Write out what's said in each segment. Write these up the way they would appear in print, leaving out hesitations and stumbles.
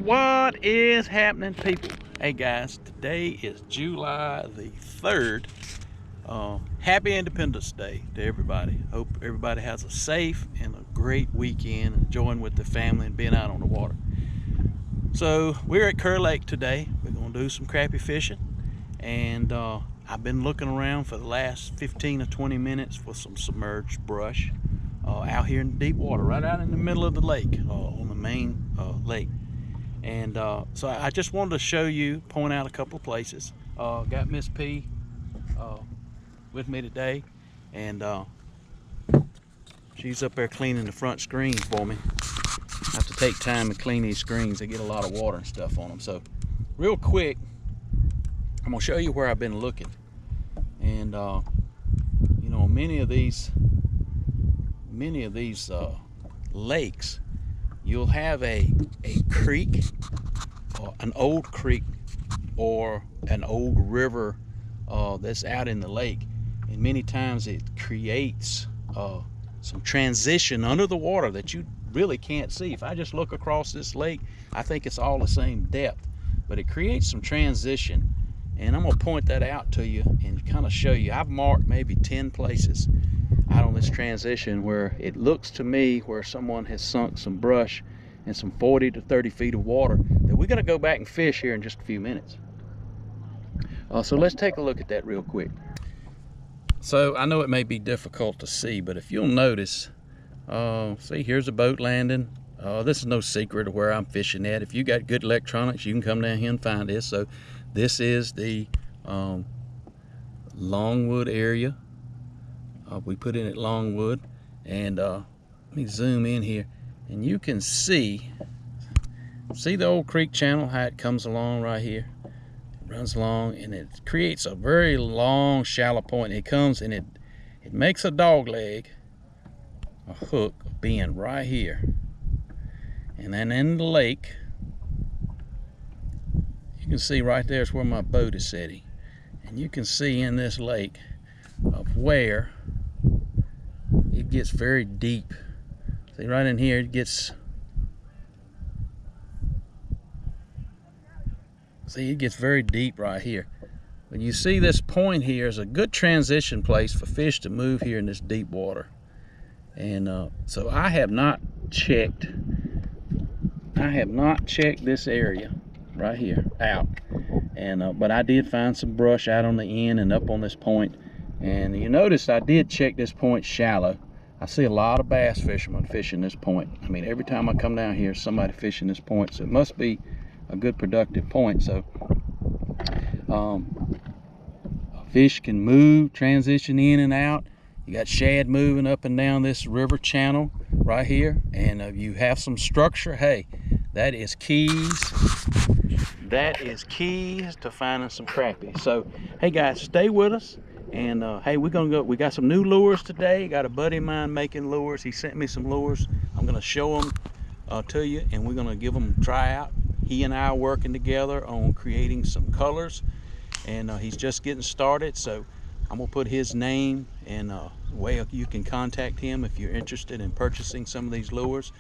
What is happening, people? Hey guys, today is July the 3rd. Happy Independence Day to everybody. Hope everybody has a safe and a great weekend, enjoying with the family and being out on the water. So we're at Kerr Lake today. We're gonna do some crappie fishing, and I've been looking around for the last 15 or 20 minutes for some submerged brush out here in deep water, right out in the middle of the lake, on the main lake. And so I just wanted to show you, point out a couple of places. Got Miss P with me today, and she's up there cleaning the front screens for me. I have to take time to clean these screens. They get a lot of water and stuff on them. So real quick, I'm gonna show you where I've been looking. And you know, many of these lakes, you'll have a creek, or an old creek, or an old river that's out in the lake, and many times it creates some transition under the water that you really can't see. If I just look across this lake, I think it's all the same depth, but it creates some transition, and I'm gonna point that out to you and kind of show you. I've marked maybe 10 places out on this transition where it looks to me where someone has sunk some brush and some 40 to 30 feet of water that we're gonna go back and fish here in just a few minutes. So let's take a look at that real quick. So I know it may be difficult to see, but if you'll notice, see, here's a boat landing. This is no secret of where I'm fishing at. If you got good electronics, you can come down here and find this. So this is the Longwood area. We put in at Longwood, and let me zoom in here, and you can see the old creek channel, how it comes along right here. It runs along, and it creates a very long shallow point. It comes and it makes a dog leg, a hook, a bend right here, and then in the lake, you can see right there is where my boat is sitting, and you can see in this lake of where it gets very deep. See, right in here it gets, see, it gets very deep right here. But you see this point here is a good transition place for fish to move here in this deep water. And so I have not checked this area right here out, and but I did find some brush out on the end and up on this point. And you notice I did check this point shallow. I see a lot of bass fishermen fishing this point. I mean, every time I come down here, somebody fishing this point, so it must be a good productive point. So fish can move, transition in and out. You got shad moving up and down this river channel right here, and you have some structure. Hey, that is keys. That is keys to finding some crappie. So hey guys, stay with us. And hey, we're gonna go. We got some new lures today. Got a buddy of mine making lures. He sent me some lures. I'm gonna show them to you, and we're gonna give them a try out. He and I are working together on creating some colors, and he's just getting started. So I'm gonna put his name and way you can contact him if you're interested in purchasing some of these lures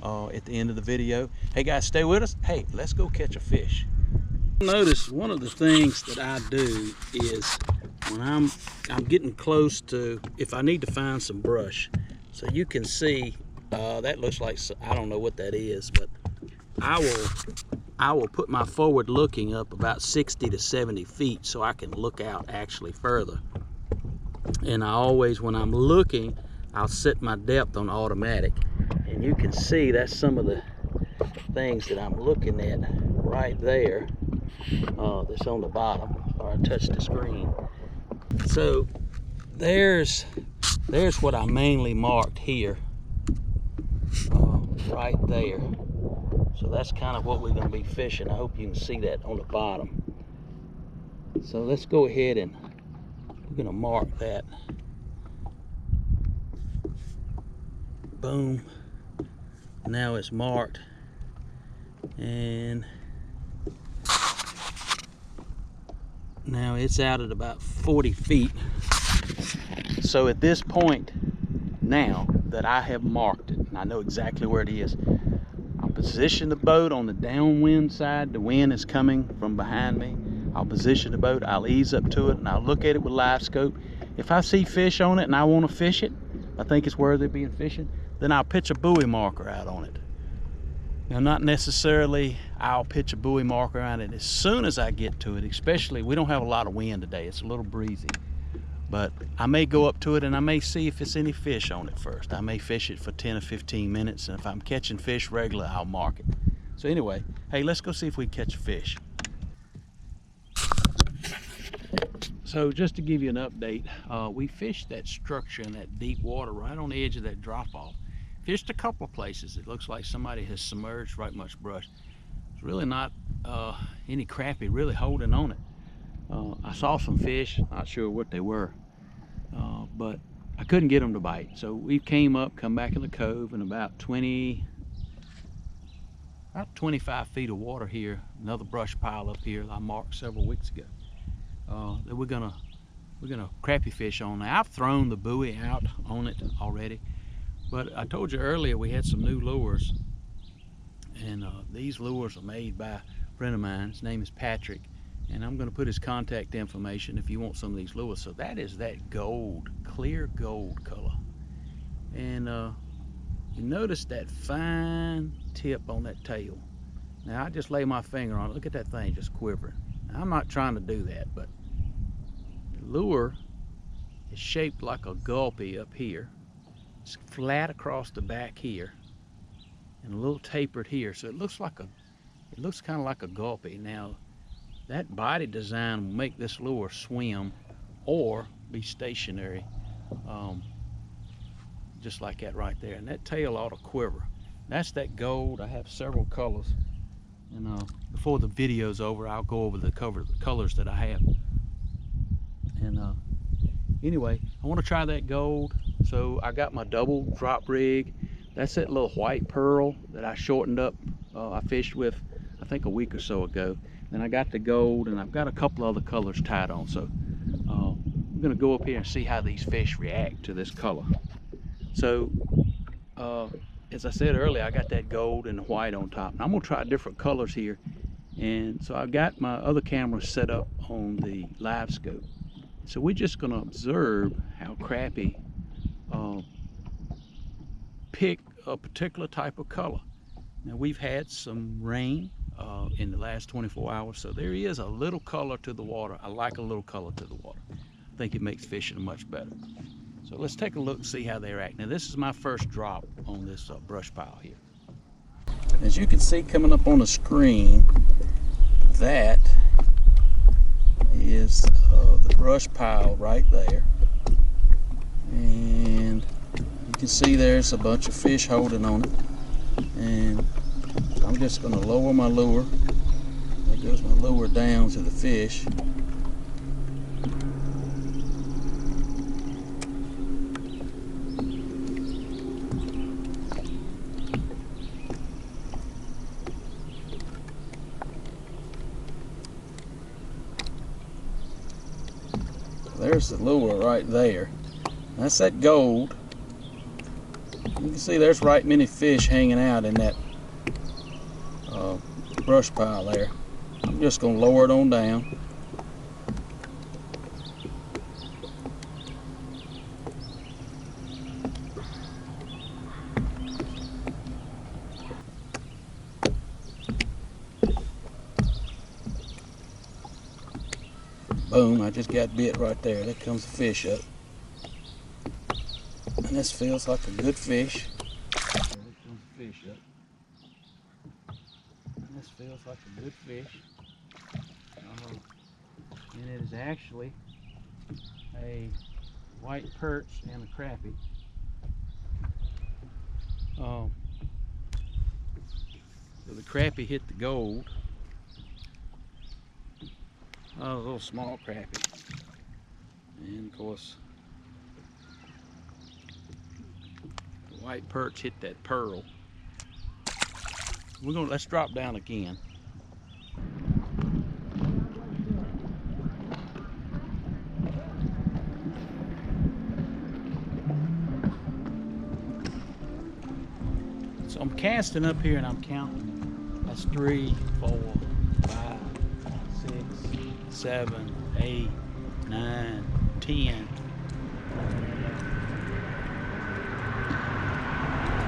at the end of the video. Hey guys, stay with us. Hey, let's go catch a fish. Notice one of the things that I do is when I'm getting close to, if I need to find some brush, so you can see that looks like, I don't know what that is, but I will put my forward looking up about 60 to 70 feet so I can look out actually further. And I always, when I'm looking, I'll set my depth on automatic, and you can see that's some of the things that I'm looking at right there. That's on the bottom, or I touched the screen. So there's what I mainly marked here, right there. So that's kind of what we're going to be fishing. I hope you can see that on the bottom. So let's go ahead and we're going to mark that. Boom. Now it's marked, and now it's out at about 40 feet. So at this point now that I have marked it, and I know exactly where it is, I'll position the boat on the downwind side. The wind is coming from behind me. I'll position the boat, I'll ease up to it, and I'll look at it with live scope. If I see fish on it and I want to fish it, I think it's worthy of being fishing, then I'll pitch a buoy marker out on it. Now, not necessarily I'll pitch a buoy marker on it as soon as I get to it, especially we don't have a lot of wind today. It's a little breezy. But I may go up to it and I may see if it's any fish on it first. I may fish it for 10 or 15 minutes, and if I'm catching fish regular, I'll mark it. So anyway, hey, let's go see if we catch a fish. So just to give you an update, we fished that structure in that deep water right on the edge of that drop-off. Fished a couple of places. It looks like somebody has submerged right much brush. It's really not any crappie really holding on it. I saw some fish, not sure what they were, but I couldn't get them to bite. So we came up, come back in the cove, and about 25 feet of water here, another brush pile up here I marked several weeks ago. That we're gonna crappie fish on. Now, I've thrown the buoy out on it already, but I told you earlier we had some new lures, and these lures are made by a friend of mine. His name is Patrick, and I'm going to put his contact information if you want some of these lures. So that is that gold, clear gold color, and you notice that fine tip on that tail. Now I just lay my finger on it. Look at that thing just quivering. Now, I'm not trying to do that, but the lure is shaped like a gulpy up here. It's flat across the back here, and a little tapered here. So it looks kind of like a gulpy. Now, that body design will make this lure swim or be stationary, just like that right there. And that tail ought to quiver. That's that gold. I have several colors, and before the video's over, I'll go over the colors that I have. And anyway, I want to try that gold. So I got my double drop rig. That's that little white pearl that I shortened up. I fished with, I think, a week or so ago. Then I got the gold, and I've got a couple other colors tied on. So I'm gonna go up here and see how these fish react to this color. So as I said earlier, I got that gold and the white on top. And I'm gonna try different colors here. And so I've got my other camera set up on the live scope. So we're just gonna observe how crappie pick a particular type of color. Now, we've had some rain in the last 24 hours, so there is a little color to the water. I like a little color to the water. I think it makes fishing much better. So let's take a look and see how they act. Now, this is my first drop on this brush pile here. As you can see coming up on the screen, that is the brush pile right there. And you can see there's a bunch of fish holding on it. And I'm just going to lower my lure. There goes my lure down to the fish. There's the lure right there. That's that gold. You can see there's right many fish hanging out in that brush pile there. I'm just going to lower it on down. Boom, I just got bit right there. There comes the fish up. And this feels like a good fish. There comes the fish up. And this feels like a good fish. And it is actually a white perch and a crappie. So the crappie hit the gold. Oh, a little small crappie. And of course, the white perch hit that pearl. Let's drop down again. It's So I'm casting up here and I'm counting. That's 3, 4, 5, 6, 7, 8, 9, 10.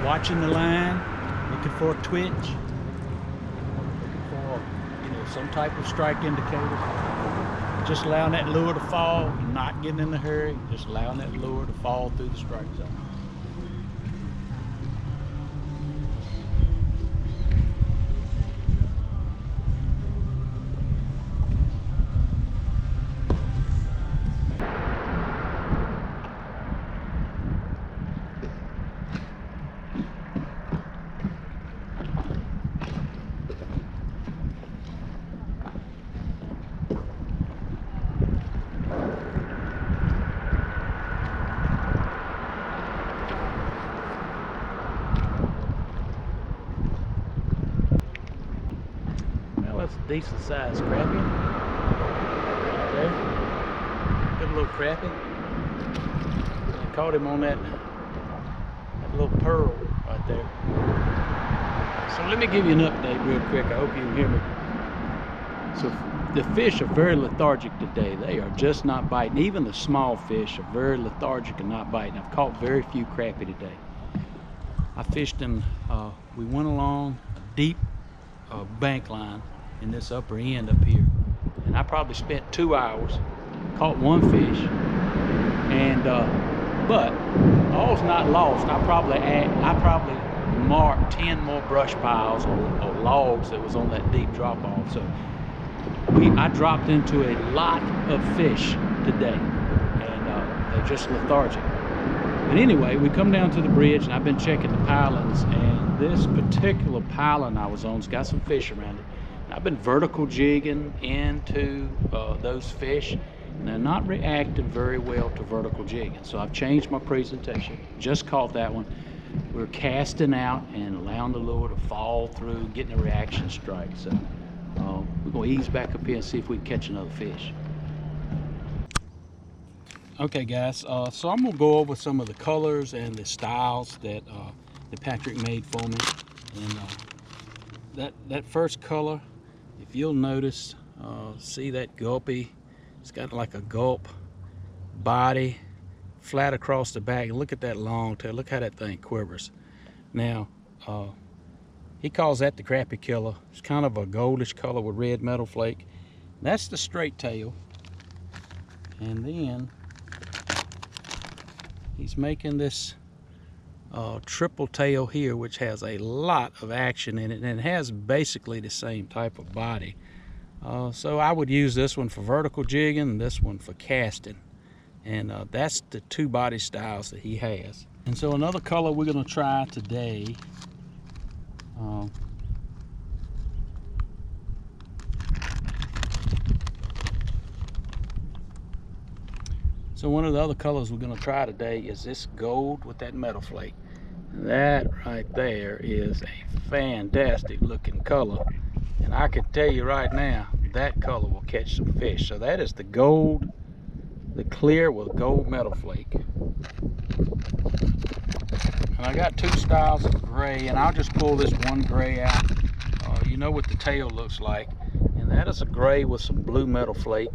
Watching the line, looking for a twitch, looking for, some type of strike indicator. Just allowing that lure to fall, not getting in a hurry, just allowing that lure to fall through the strike zone. That's a decent sized crappie. Right there. Good little crappie. I caught him on that little pearl right there. So let me give you an update real quick. I hope you can hear me. So the fish are very lethargic today. They are just not biting. Even the small fish are very lethargic and not biting. I've caught very few crappie today. I fished in, we went along a deep bank line in this upper end up here, and I probably spent 2 hours, caught one fish, and but all's not lost. I probably marked 10 more brush piles or logs that was on that deep drop off. So I dropped into a lot of fish today, and they're just lethargic. But anyway, we come down to the bridge, and I've been checking the pilings, and this particular piling I was on's got some fish around it. I've been vertical jigging into those fish, and they're not reacting very well to vertical jigging. So I've changed my presentation. Just caught that one. We're casting out and allowing the lure to fall through, getting a reaction strike. So we're gonna ease back up here and see if we can catch another fish. Okay guys, so I'm gonna go over some of the colors and the styles that Patrick made for me. And that first color, if you'll notice, see that gulpy, it's got like a gulp body, flat across the back. Look at that long tail, look how that thing quivers. Now, he calls that the crappie killer. It's kind of a goldish color with red metal flake. That's the straight tail. And then he's making this triple tail here, which has a lot of action in it, and it has basically the same type of body. So I would use this one for vertical jigging and this one for casting, and that's the two body styles that he has. And so another color we're going to try today, so one of the other colors we're going to try today is this gold with that metal flake. That right there is a fantastic looking color, and I can tell you right now that color will catch some fish. So that is the gold, the clear with gold metal flake. And I got two styles of gray, and I'll just pull this one gray out. You know what the tail looks like, and that is a gray with some blue metal flake.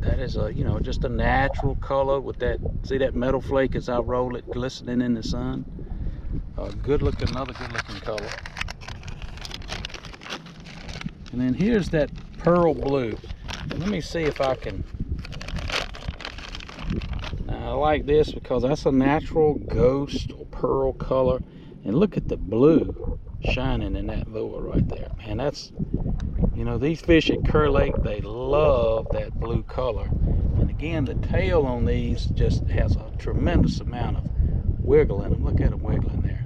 That is a, just a natural color with that, see that metal flake as I roll it glistening in the sun. Good looking, another good looking color. And then here's that pearl blue. Let me see if I can, now I like this because that's a natural ghost or pearl color. And look at the blue shining in that lure right there. Man, that's, these fish at Kerr Lake, they love that blue color. And again, the tail on these just has a tremendous amount of wiggle in them. Look at them wiggling there.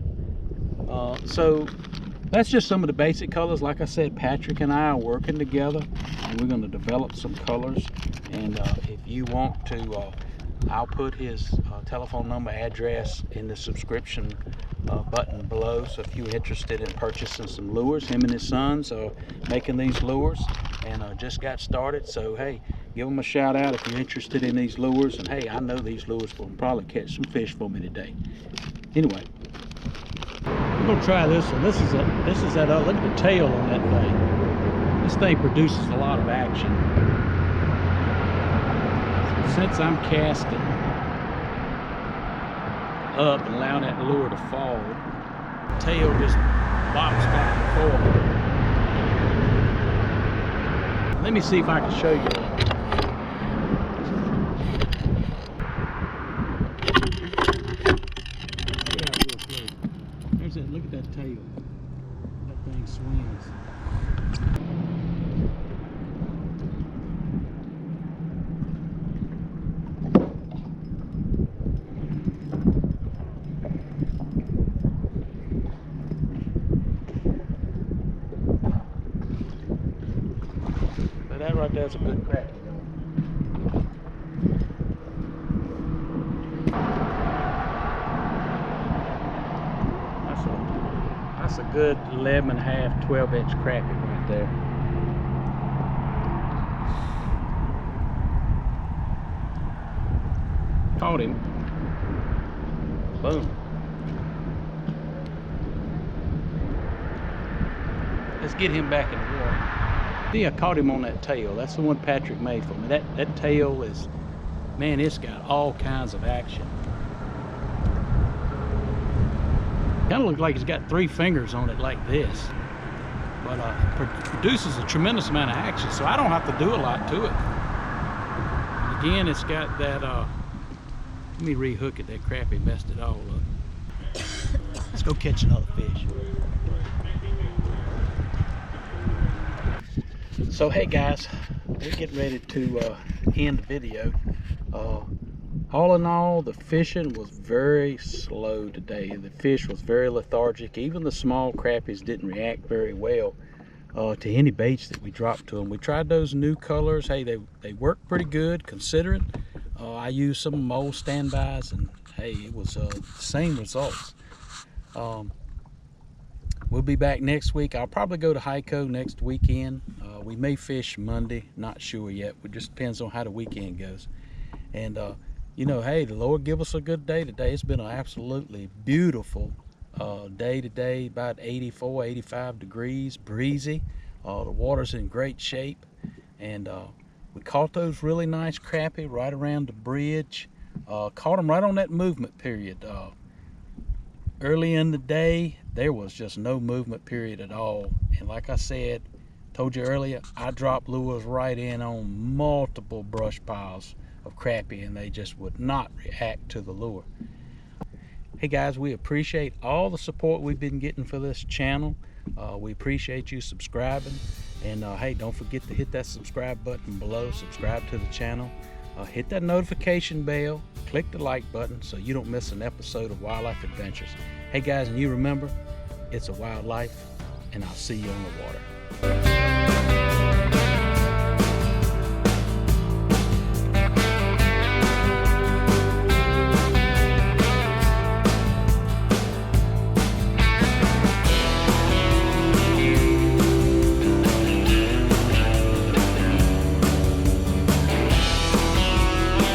So that's just some of the basic colors. Like I said, Patrick and I are working together, and we're going to develop some colors. And if you want to, I'll put his telephone number, address in the subscription button below. So if you're interested in purchasing some lures, him and his sons are making these lures and just got started. So hey, give them a shout out if you're interested in these lures. And hey, I know these lures will probably catch some fish for me today. Anyway, We're gonna try this one. This is that. Look at the tail on that thing. This thing produces a lot of action. Since I'm casting up and allowing that lure to fall, the tail just bops back and forth. Let me see if I can show you that. There's that. Look at that tail. That thing swings. That right there's a good crappie. That's a good 11.5, 12-inch crappie right there. Caught him. Boom. Let's get him back in the water. See, I caught him on that tail. That's the one Patrick made for me. That tail is, man, it's got all kinds of action. Kind of looks like it's got 3 fingers on it like this. But produces a tremendous amount of action, so I don't have to do a lot to it. And again, it's got that, let me rehook it. That crappie messed it all up. Let's go catch another fish. So hey guys, we're getting ready to end the video. All in all, the fishing was very slow today. The fish was very lethargic. Even the small crappies didn't react very well to any baits that we dropped to them. We tried those new colors. Hey, they worked pretty good considering. I used some of my old standbys, and hey, it was the same results. We'll be back next week. I'll probably go to Hyco next weekend. We may fish Monday, not sure yet. It just depends on how the weekend goes. And you know, hey, the Lord give us a good day today. It's been an absolutely beautiful day today, about 84, 85 degrees, breezy. The water's in great shape. And we caught those really nice crappie right around the bridge. Caught them right on that movement period. Early in the day, there was just no movement period at all. And like I said, told you earlier, I dropped lures right in on multiple brush piles of crappie, and they just would not react to the lure. Hey guys, we appreciate all the support we've been getting for this channel. We appreciate you subscribing, and hey, don't forget to hit that subscribe button below. Subscribe to the channel. Hit that notification bell, click the like button so you don't miss an episode of Wildlife Adventures. Hey guys, and you remember, it's a wild life, and I'll see you on the water.